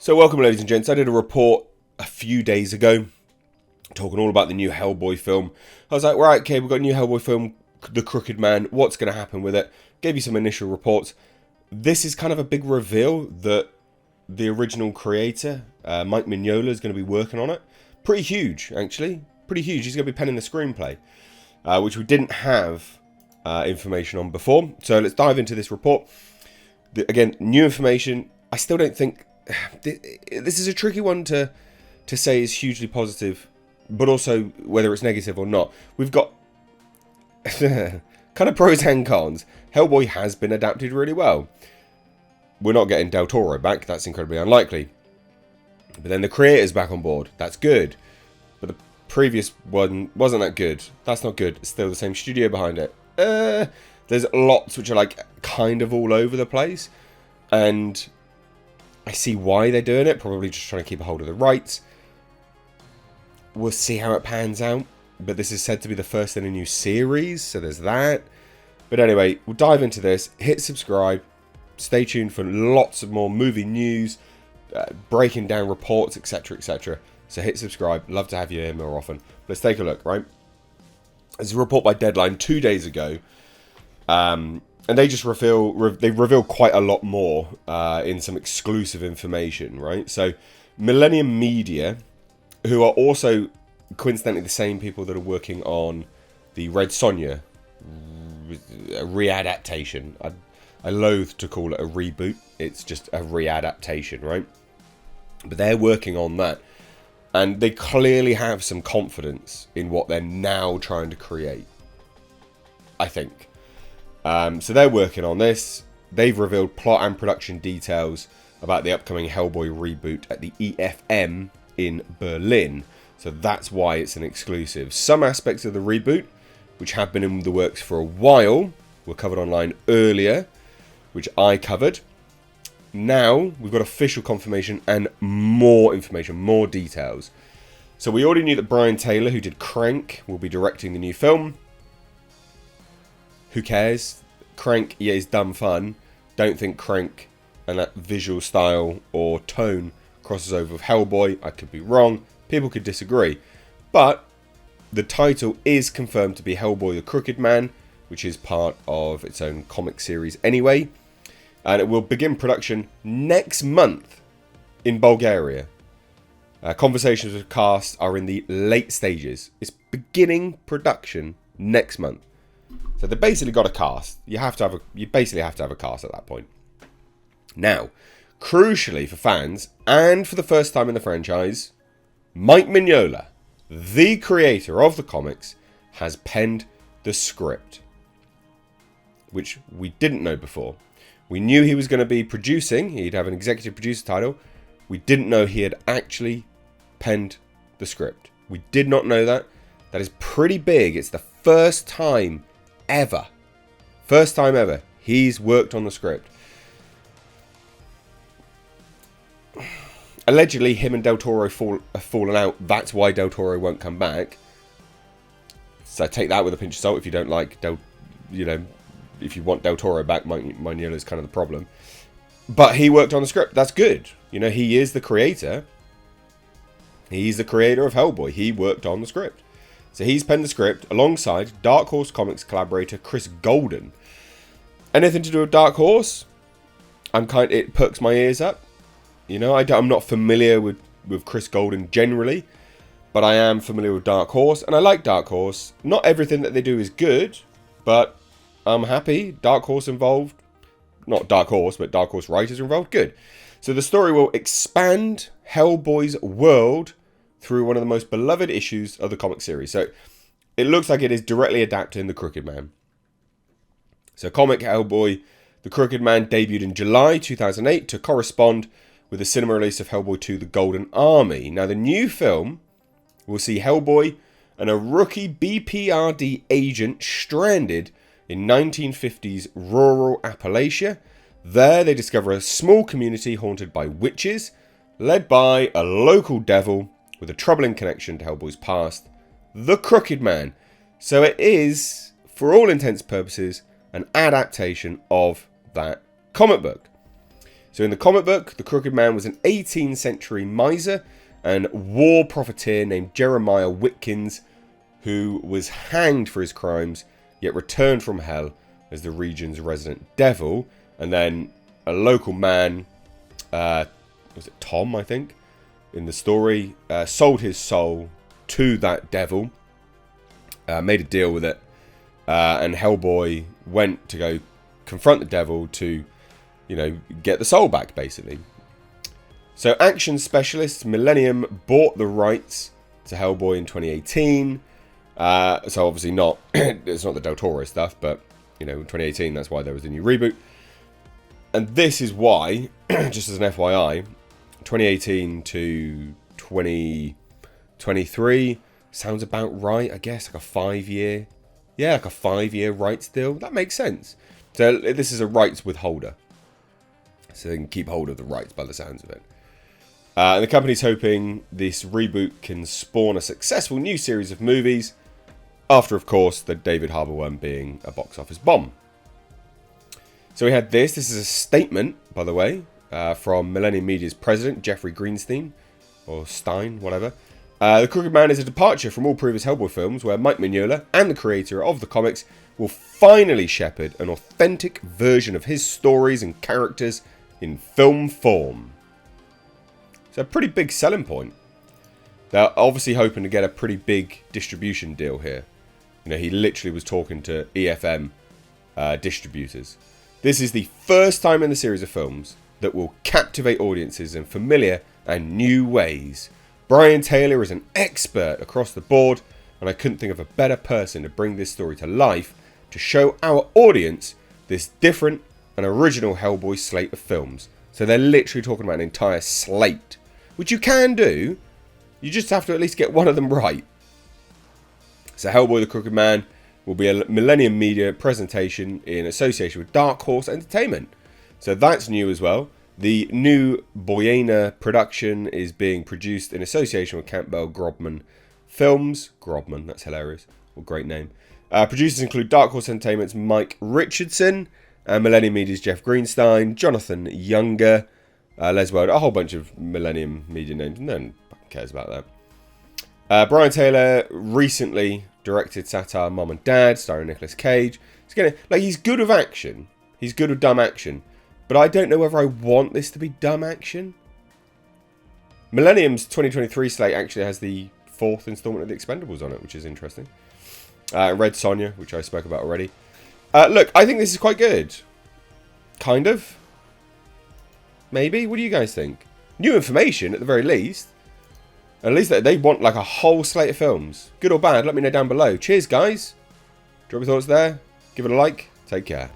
So welcome, ladies and gents. I did a report a few days ago talking all about the new Hellboy film. I was like, right, okay, we've got a new Hellboy film, The Crooked Man. What's going to happen with it? Gave you some initial reports. This is kind of a big reveal that the original creator, Mike Mignola, is going to be working on it. Pretty huge, actually. Pretty huge. He's going to be penning the screenplay, which we didn't have information on before. So let's dive into this report. Again, new information. I still don't think... This is a tricky one to say is hugely positive, but also whether it's negative or not. We've got kind of pros and cons. Hellboy has been adapted really well. We're not getting Del Toro back. That's incredibly unlikely. But then the creator's back on board. That's good. But the previous one wasn't that good. That's not good. It's still the same studio behind it. There's lots which are like kind of all over the place. And I see why they're doing it. Probably just trying to keep a hold of the rights. We'll see how it pans out. But this is said to be the first in a new series. So there's that. But anyway, we'll dive into this. Hit subscribe. Stay tuned for lots of more movie news. Breaking down reports, etc, etc. So hit subscribe. Love to have you here more often. Let's take a look, right? There's a report by Deadline 2 days ago. And they just reveal quite a lot more in some exclusive information, right? So Millennium Media, who are also coincidentally the same people that are working on the Red Sonja readaptation. I loathe to call it a reboot. It's just a readaptation, right? But they're working on that. And they clearly have some confidence in what they're now trying to create, I think. So they're working on this. They've revealed plot and production details about the upcoming Hellboy reboot at the EFM in Berlin. So that's why it's an exclusive. Some aspects of the reboot, which have been in the works for a while, were covered online earlier, which I covered. Now we've got official confirmation and more information, more details. So we already knew that Brian Taylor, who did Crank, will be directing the new film. Who cares? Crank, yeah, is dumb fun. Don't think Crank and that visual style or tone crosses over with Hellboy. I could be wrong. People could disagree. But the title is confirmed to be Hellboy the Crooked Man, which is part of its own comic series anyway. And it will begin production next month in Bulgaria. Conversations with cast are in the late stages. It's beginning production next month. So they basically got a cast. You basically have to have a cast at that point. Now, crucially for fans, and for the first time in the franchise, Mike Mignola, the creator of the comics, has penned the script, which we didn't know before. We knew he was going to be producing. He'd have an executive producer title. We didn't know he had actually penned the script. We did not know that. That is pretty big. It's the first time ever he's worked on the script. Allegedly, him and Del Toro have fallen out. That's why Del Toro won't come back. So take that with a pinch of salt if you don't like if you want Del Toro back. Mignola is kind of the problem. But he worked on the script. That's good. He is the creator. He's the creator of Hellboy. He worked on the script. So he's penned the script alongside Dark Horse Comics collaborator Chris Golden. Anything to do with Dark Horse? It perks my ears up. I'm not familiar with Chris Golden generally, but I am familiar with Dark Horse, and I like Dark Horse. Not everything that they do is good, but I'm happy. Dark Horse involved. Not Dark Horse, but Dark Horse writers involved. Good. So the story will expand Hellboy's world through one of the most beloved issues of the comic series. So it looks like it is directly adapting The Crooked Man. So comic Hellboy, The Crooked Man debuted in July 2008 to correspond with the cinema release of Hellboy 2, The Golden Army. Now the new film will see Hellboy and a rookie BPRD agent stranded in 1950s rural Appalachia. There they discover a small community haunted by witches, led by a local devil with a troubling connection to Hellboy's past, The Crooked Man. So it is, for all intents and purposes, an adaptation of that comic book. So in the comic book, the Crooked Man was an 18th century miser and war profiteer named Jeremiah Whitkins, who was hanged for his crimes, yet returned from hell as the region's resident devil. And then a local man, was it Tom, I think, in the story, sold his soul to that devil, made a deal with it, and Hellboy went to go confront the devil to, you know, get the soul back, basically. So action specialist Millennium bought the rights to Hellboy in 2018. So obviously not, it's not the Del Toro stuff, but, you know, in 2018, that's why there was a new reboot. And this is why, just as an FYI, 2018 to 2023 sounds about right, I guess, like a 5-year, yeah, like a 5-year rights deal. That makes sense. So this is a rights withholder. So they can keep hold of the rights by the sounds of it. And the company's hoping this reboot can spawn a successful new series of movies, after, of course, the David Harbour one being a box office bomb. So we had this. This is a statement, by the way, from Millennium Media's president, Jeffrey Greenstein, or Stein, whatever. The Crooked Man is a departure from all previous Hellboy films, where Mike Mignola and the creator of the comics will finally shepherd an authentic version of his stories and characters in film form. It's a pretty big selling point. They're obviously hoping to get a pretty big distribution deal here. You know, he literally was talking to EFM distributors. This is the first time in the series of films that will captivate audiences in familiar and new ways. Brian Taylor is an expert across the board, and I couldn't think of a better person to bring this story to life to show our audience this different and original Hellboy slate of films. So they're literally talking about an entire slate, which you can do. You just have to at least get one of them right. So Hellboy the Crooked Man will be a Millennium Media presentation in association with Dark Horse Entertainment. So that's new as well. The new Boyena production is being produced in association with Campbell Grobman Films. Grobman, that's hilarious. What a great name. Producers include Dark Horse Entertainment's Mike Richardson, Millennium Media's Jeff Greenstein, Jonathan Younger, Les Weld, a whole bunch of Millennium Media names. No one cares about that. Brian Taylor recently directed satire Mom and Dad, starring Nicolas Cage. He's good with action. He's good with dumb action. But I don't know whether I want this to be dumb action. Millennium's 2023 slate actually has the 4th installment of The Expendables on it, which is interesting. Red Sonja, which I spoke about already. Look, I think this is quite good. Kind of. Maybe. What do you guys think? New information, at the very least. At least they want like a whole slate of films. Good or bad, let me know down below. Cheers, guys. Drop your thoughts there. Give it a like. Take care.